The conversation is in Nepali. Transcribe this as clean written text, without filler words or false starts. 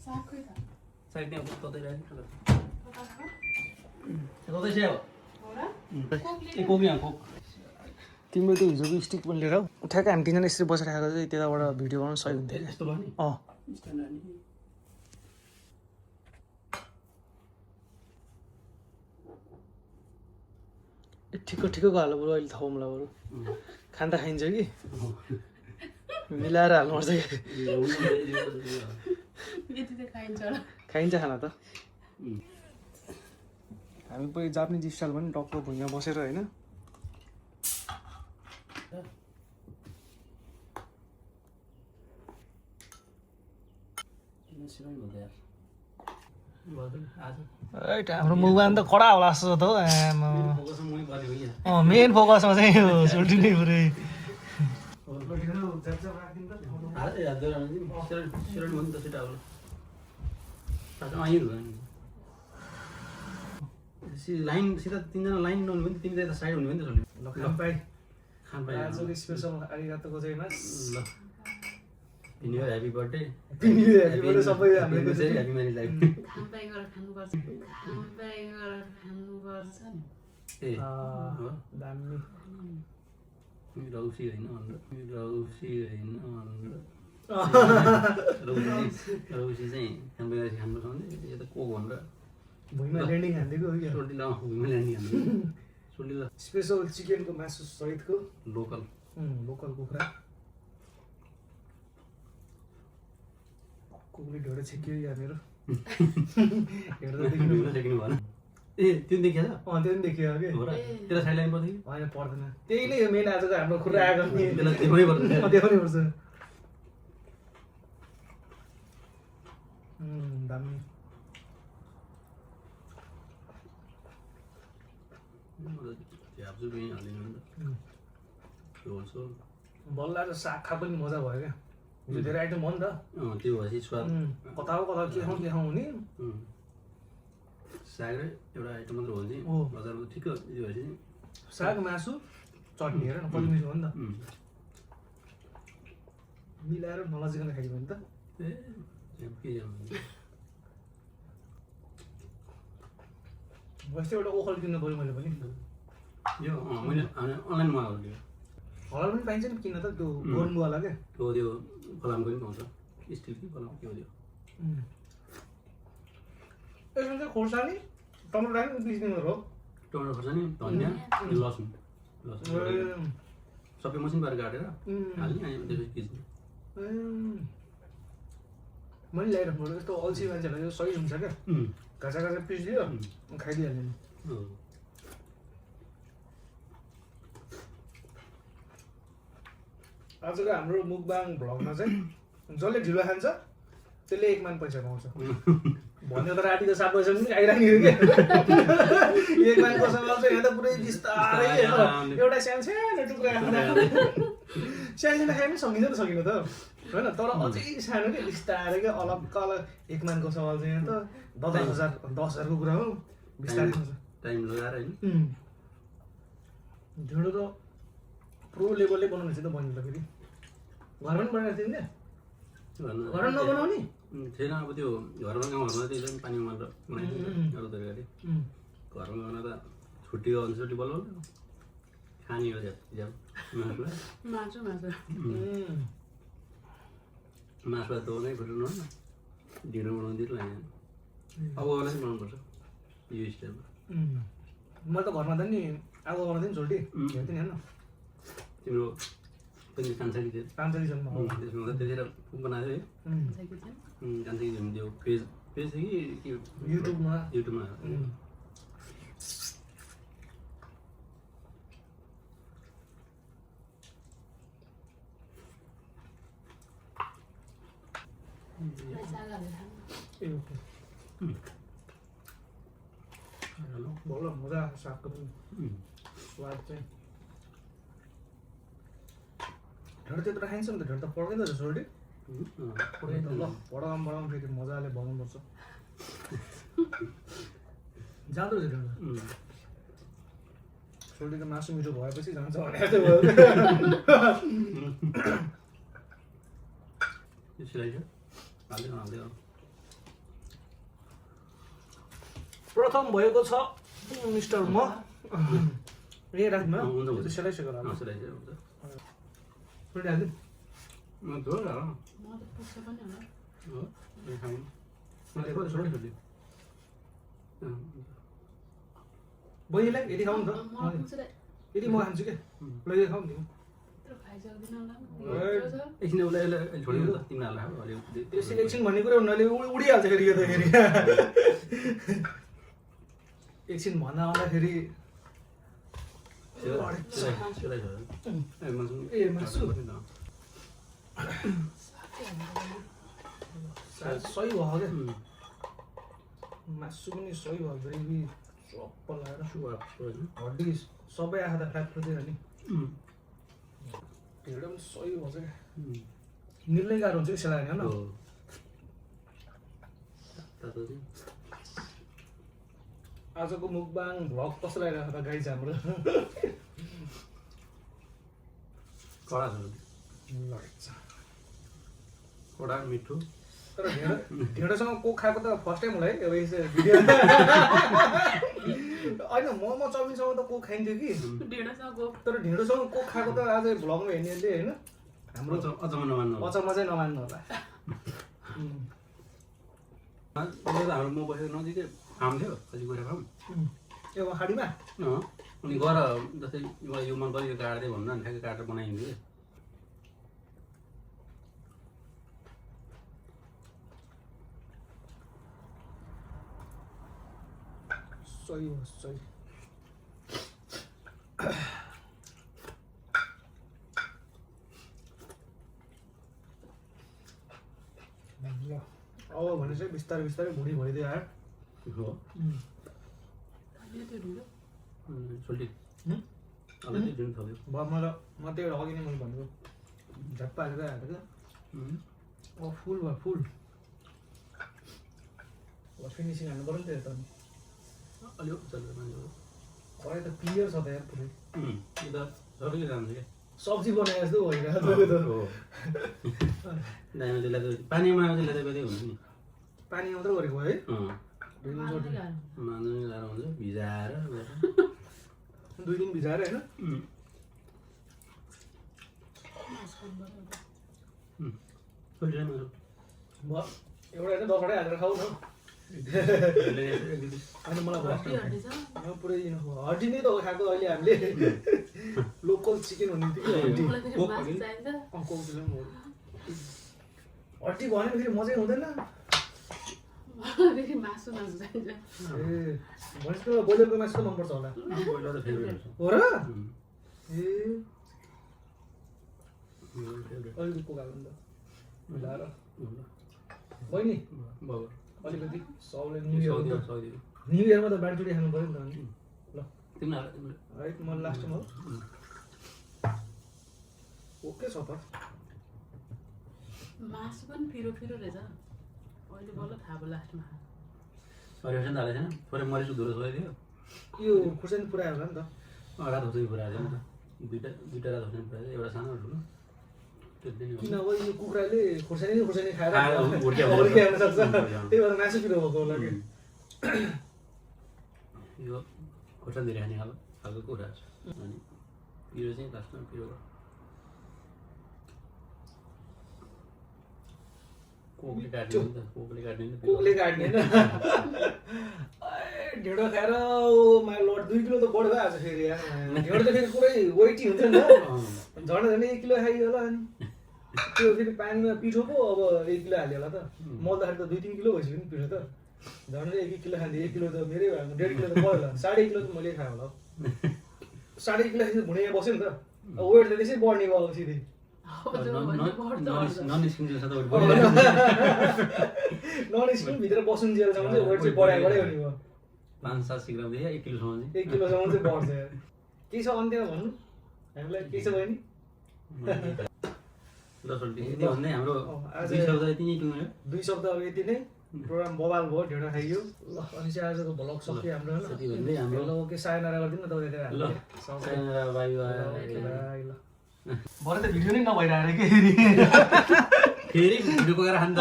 साइड में तोते रहे तोते से हो ए कोक यहाँ कोक तिम्रो त्यो हिजोको स्टिक पनि लिएर आऊ ठ्याक्कै हामी तिनजना यसरी बसेर आएको चाहिँ त्यताबाट भिडियो बनाउनु सही हुन्थ्यो यस्तो भयो नि ठिक्क हाल्नु बरु अहिले थाहा मलाई बरु खान त खाइन्छ कि मिलाएर हाल्नुपर्छ कि खाइन्छ खाना त हामी पनि जापानिज स्टाइल पनि टक्क भुइँमा बसेर होइन हाम्रो मुखमा त कडा होला जस्तो त हौ मेन फोकसमा चाहिँ यो छुट्टिने पुरै लाइन सिधा तिनजना लाइन नहुनु भने तिमी त साइड हुनु भने त खानपाई आजको स्पेसल आरिगातो गोजाइमास ल न्यू इयर ह्यापी बर्थडे सबै हामीले ह्यापी म्यारिज लाइफ खानपाई गरेर खानुपर्छ ए दामी रौसी होइन रौसी चाहिँ खानपाई गरेर खानुपर्छ भने यो त को भनेर भुइँमा ल्यान्डिङ हान्दिएको हो क्या भुइँमा ल्यान्डिङ हान्दिएको स्पेसल चिकनको मासु सहितको लोकल कुखुरा कुकुरले ढेँडो छेक्यो या मेरो हेर्दा देखिनु भएन ए त्यो देखियो त त्यो पनि देखियो कि त्यसलाई साइड लाइन पर्थ्यो होइन पर्दैन त्यही नै हो मेन आजको हाम्रो खुर्रा आएको त्यसलाई देखाउनै पर्छ देखाउनै पर्छ दामी बल्ला र साग खा पनि मजा भयो क्या हिजो धेरै आइटम हो नि त त्यो भएपछि स्वाद कता के खाउँ हुने साग र एउटा आइटम मात्र हो भने बजारको ठिक यो भएपछि साग मासु चटनी हेर न कति मिठो हो नि त मिलाएर नलजिकन खाइदियो भने त बस एउटा ओखल किन्नु पऱ्यो मैले पनि यो मैले अनलाइन मगाएको थियो हलर पनि पाइन्छ नि किन्न त त्यो गोर्मुवाला क्या त्यो फलामको पनि पाउँछ स्टिल कि फलाम के हो त्यो यसमा चाहिँ खोर्सानी टमाटर राख्नु पिस्ने हो टमाटर खोर्सानी धनियाँ लसुन सबै मसिन पारेर काटेर हाल्ने अनि त्यसपछि पिस्ने मैले ल्याइराख्नु पर्यो यस्तो अल्छी मान्छेहरूलाई यो सही हुन्छ क्या घाँसा पिसिदियो खाइदिइहाल्यो नि आजको हाम्रो मुकबाङ भ्लगमा चाहिँ जसले ढिलो खान्छ त्यसले 1 मान पैसा पाउँछ भन्यो त रातिको 7 बजे पनि खाइराख्ने हो क्या 1 मानको सवाल चाहिँ यहाँ त पुरै बिस्तारै एउटा सानो टुक्रा सानो खाए पनि सकिन्छ त सकिन त होइन तर अझै सानो क्या बिस्तारै क्या अलग 1 मानको सवाल चाहिँ यहाँ त 10,000 को कुरा हो बिस्तारै खान्छ टाइम लगाएर होइन ढिँडो त प्रो लेभलले बनाउने चाहिँ त बनिन्छ फेरि घरमा पनि बनाएर दिने घरमा नबनाउने छैन अब त्यो घरमा गाउँघरमा त्यही पानी मात्र बनाइदिन्छ एउटा तरिकाले घरमा गएर त छुट्टीको अनुसार बल्ल खाने हो झ्याप मासु मासु त नै फुट्नु न ढिँडो बनाउनु दिनु लाग्यो अब अरूलाई चाहिँ बनाउनुपर्छ यो स्टाइलमा मैले त घरमा त नि आगो बनाउँथेँ नि छोल्टी हेर्थेँ नि हेर्न तिम्रो पनि कान्छाकी थियो कान्छाकीसम्म त्यसमा त्यतिखेर बनाएको थियो कान्छाकी त्यो पेज थियो कि युट्युबमा बल्ल मजा सागको पनि स्वाद चाहिँ ढेँडो त्यत्रो खाइन्छ नि त ढेँडो त पड्दैन रहेछ छोरी पड्दैन ल बढाउँ फेरि मजाले बनाउनुपर्छ जाँदो रहेछ ढेँडो छोरीको मासु मिठो भएपछि जान्छ भने जस्तो भयो प्रथम भएको छ मिस्टर म ए राख्नु हुन्छ, हुन्छ। सेलाइ सेकर हाल्नु मसुराइ चाहिँ हुन्छ थोरै हाल्दिउँ म धोएर म त पुग्छ पनि होला हो ए खाउँ मलाई थोरै छोडी छोडी बहिनीलाई यदि खाउँ नि त मलाई पुग्छ रे यदि म खान्छु क्या ल यो खाउँ नि यत्रो खाइसक्दिन होला एकछिन उसलाई यसलाई छोडिदिनु त तिमीहरूलाई अब अलिकति त्यसै एकछिन भन्ने कुरा उनीहरूले उडिहाल्छ फेरि यो त फेरि एकछिन भन्दा आउँदाखेरि सेलाइ छ ए मासु ए मासु सही भयो क्या मासु पनि सही भयो ग्रेभी चप्प लगाएर हड्डी सबै आँखा त फ्याट खोज्दैन नि ढेँडो पनि सही भन्छ क्या निल्नै गाह्रो हुन्छ कि सेलाएर होइन आजको मुकबाङ भ्लग कस्तो लागिरहेको त गाइज हाम्रो कडा छ कडा मिठो तर ढेँडोसँग कोक खाएको त फर्स्ट टाइम होला है अब यसो भिडियो होइन मोमो चाउमिनसँग त कोक खाइन्थ्यो कि ढेँडोसँग गफ तर ढेँडोसँग कोक खाएको त आज भ्लगमा हेर्नेहरूले होइन हाम्रो अचम्म नमान्नु अचम्म चाहिँ नमान्नु होला हाम्रो म बसेको नजिकै फार्म थियो कति गएर फार्म यो खाडीमा अनि गएर जस्तै यो मन पऱ्यो यो काट्दै भन्दा नि ठ्याक्कै काटेर बनाइदिन्थ्यो सही हो सही ल अब भने चाहिँ बिस्तारै बिस्तारै भुँडी भइदियो आयो हो यो त्यो ढुङ्गा सोल्टी अलि दिनु थाल्यो म त एउटा अघि नै मैले भनेको झट्पा हालेर हालेको अब फुल भयो फुल अब फिनिसिङ हाल्नु पऱ्यो नि त यता अलि चल्यो मान्छे खै त क्लियर छ त यार पुरै यो त सबैले जान्छ क्या सब्जी बनाए जस्तो भइरहेको त दाइमा त्यसलाई त पानी बनाएको त्यसलाई त कतै हुन्छ नि पानी मात्रै गरेको है मार्दै गाह्रो मान्नु नि गाह्रो हुन्छ भिजाएर 2 दिन भिजाएर होइन सोल्टी म एउटा होइन 10 वटै हालेर खाऊ न अनि मलाई हड्डी हड्डी छ पुरै हड्डी नै त हो खाएको अहिले हामीले लोकल चिकन भन्ने मलाई फेरि मासु चाहिन्छ हड्डी भने फेरि मजै हुँदैन मलाई फेरि मासु चाहिन्छ ए भनेपछि त ब्रोइलरको मासु मनपर्छ होला ब्रोइलर त फेभरेट हो र ए फेभरेट अलिकति कोकाल्नु नि त मिलाएर बहिनी बाबा अलिकति सबले न्यु सक्दिनँ इयरमा त बाँडचुडी खानु पऱ्यो नि त अनि ल तिमीलाई है म लास्टमा हो ओके छ त मासु पनि फिरो फिरो रहेछ अहिले बल्ल थाहा भयो लास्टमा सरियो नि त हालेको छैन थोरै मरिच धुलो छोइदियो यो खुर्सानी पुऱ्यायो होला नि त रातो खुर्सानी पुऱ्याएको थियो नि त दुईवटा रातो खुर्सानी पुऱ्याएको एउटा सानो ठुलो त्यति नै किन अब यो कुखुराले खुर्सानी खाएर खाएर हुर्क्याउनु हुर्क्याउन सक्छ त्यही भएर मासु पिरो भएको होला कि यो खुर्सानी धेरै खाने खालको कुरा छ अनि पिरो चाहिँ लास्टमा पिरो कोकले काट्ने नि त कोकले काट्ने नि कोकले काट्ने होइन ढेँडो खाएर माइ लड 2 किलो त बढ्यो भइहाल्छ फेरि यार ढेँडो त फेरि पुरै वेटी हुन्छ नि त झन् 1 किलो खाइयो होला अनि त्यो फेरि पानीमा पिठो पो अब 1 किलो हाल्यो होला त मल्दाखेरि त 2-3 किलो भइसक्यो नि पिठो त झन् 1 किलो खाँदै 1 किलो त मेरै भयो 1.5 किलो त भयो होला 1.5 किलो त मैले खाएँ होला 1.5 किलो खाएपछि भुँडीमा बस्यो नि त अब वेट त त्यसै बढ्ने भयो सिधै नन स्किन जस्तो त नन स्किन भित्र बस्नु जेलसम्म चाहिँ वेट चाहिँ बढाइ बढाइ हुने भयो 5-7 ग्रामदेखि 1 किलोसम्म चाहिँ 1 किलोसम्म चाहिँ बढ्छ यार के छ अन्त्यमा भन्नु हामीलाई के छ बहिनी ल सोल्टी यति भन्दै हाम्रो 2 शब्द यति नै टुङ्ग्यो 2 शब्द अब यति नै प्रोग्राम बबाल भयो ढेँडो खाइयो ल अनि चाहिँ आजको भ्लग सक्यो हाम्रो यति भन्दै हाम्रो ल ओके सायनारा गरिदिनु न तपाईँ ल बाई बाई ल भरे त भिडियो नै नभइरहेको के फेरि भिडियो पकाएर खानु त